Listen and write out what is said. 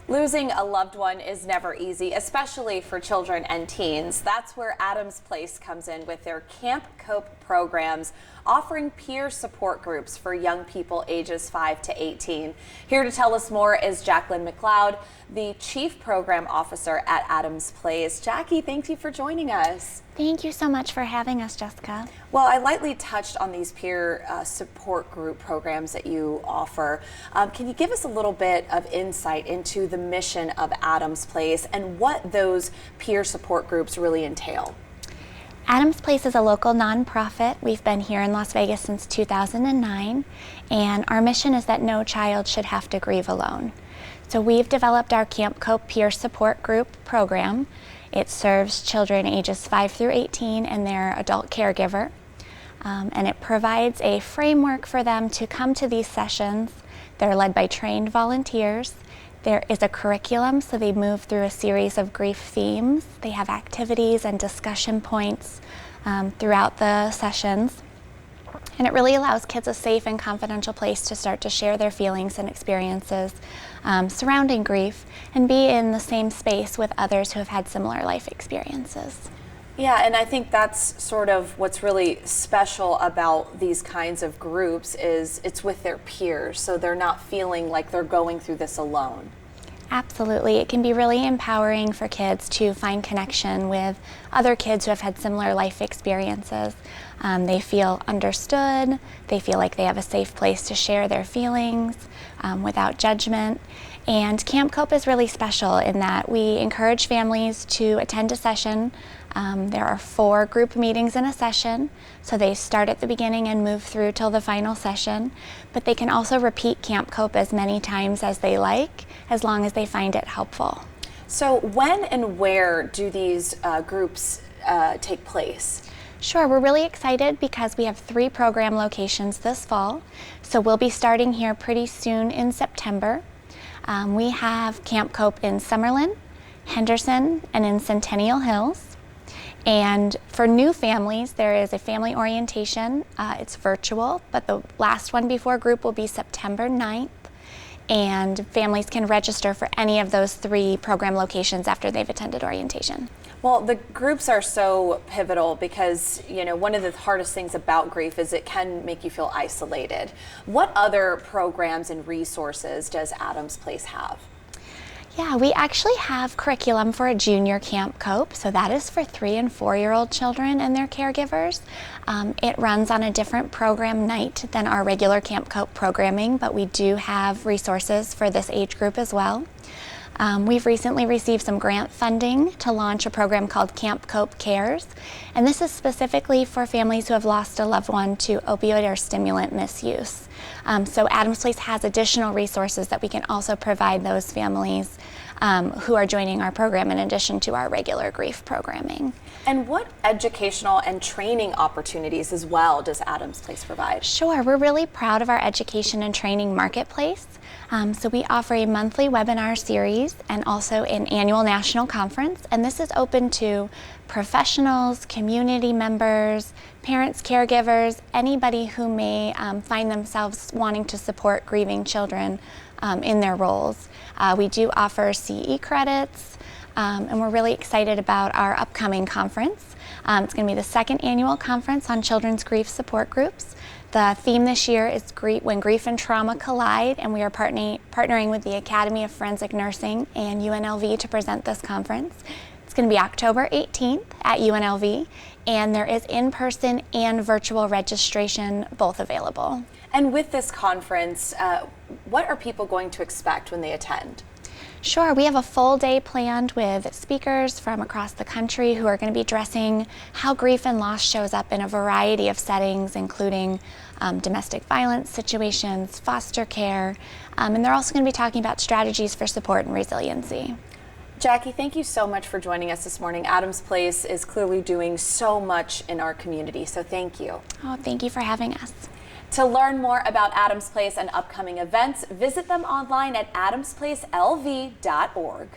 Losing a loved one is never easy, especially for children and teens. That's where Adams Place comes in with their Camp Cope programs, offering peer support groups for young people ages 5 to 18. Here to tell us more is Jacqueline McLeod, the Chief Program Officer at Adams Place. Jackie, thank you for joining us. Thank you so much for having us, Jessica. Well, I lightly touched on these peer support group programs that you offer. Can you give us a little bit of insight into the mission of Adams Place and what those peer support groups really entail? Adams Place is a local nonprofit. We've been here in Las Vegas since 2009, and our mission is that no child should have to grieve alone. So we've developed our Camp Cope peer support group program. It serves children ages 5 through 18 and their adult caregiver. And it provides a framework for them to come to these sessions. They're led by trained volunteers. There is a curriculum, so they move through a series of grief themes. They have activities and discussion points throughout the sessions. And it really allows kids a safe and confidential place to start to share their feelings and experiences surrounding grief and be in the same space with others who have had similar life experiences. Yeah, and I think that's sort of what's really special about these kinds of groups is it's with their peers, so they're not feeling like they're going through this alone. Absolutely. It can be really empowering for kids to find connection with other kids who have had similar life experiences. They feel understood, they feel like they have a safe place to share their feelings without judgment. And Camp Cope is really special in that we encourage families to attend a session. There are 4 group meetings in a session, so they start at the beginning and move through till the final session. But they can also repeat Camp Cope as many times as they like, as long as they find it helpful. So when and where do these groups take place? Sure, we're really excited because we have 3 program locations this fall. So we'll be starting here pretty soon in September. We have Camp Cope in Summerlin, Henderson, and in Centennial Hills. And for new families, there is a family orientation. It's virtual, but the last one before group will be September 9th. And families can register for any of those 3 program locations after they've attended orientation. Well, the groups are so pivotal because, one of the hardest things about grief is it can make you feel isolated. What other programs and resources does Adams Place have? Yeah, we actually have curriculum for a junior Camp Cope, so that is for 3- and 4-year-old children and their caregivers. It runs on a different program night than our regular Camp Cope programming, but we do have resources for this age group as well. We've recently received some grant funding to launch a program called Camp Cope Cares, and this is specifically for families who have lost a loved one to opioid or stimulant misuse. So Adams Place has additional resources that we can also provide those families who are joining our program in addition to our regular grief programming. And what educational and training opportunities as well does Adams Place provide? Sure, we're really proud of our education and training marketplace. So we offer a monthly webinar series and also an annual national conference, and this is open to professionals, community members, parents, caregivers, anybody who may find themselves wanting to support grieving children in their roles. We do offer CE credits, and we're really excited about our upcoming conference. It's going to be the 2nd annual conference on children's grief support groups. The theme this year is When Grief and Trauma Collide, and we are partnering with the Academy of Forensic Nursing and UNLV to present this conference. It's going to be October 18th at UNLV, and there is in-person and virtual registration both available. And with this conference, what are people going to expect when they attend? Sure, we have a full day planned with speakers from across the country who are going to be addressing how grief and loss shows up in a variety of settings, including domestic violence situations, foster care, and they're also going to be talking about strategies for support and resiliency. Jackie, thank you so much for joining us this morning. Adams Place is clearly doing so much in our community, so thank you. Oh, thank you for having us. To learn more about Adams Place and upcoming events, visit them online at adamsplacelv.org.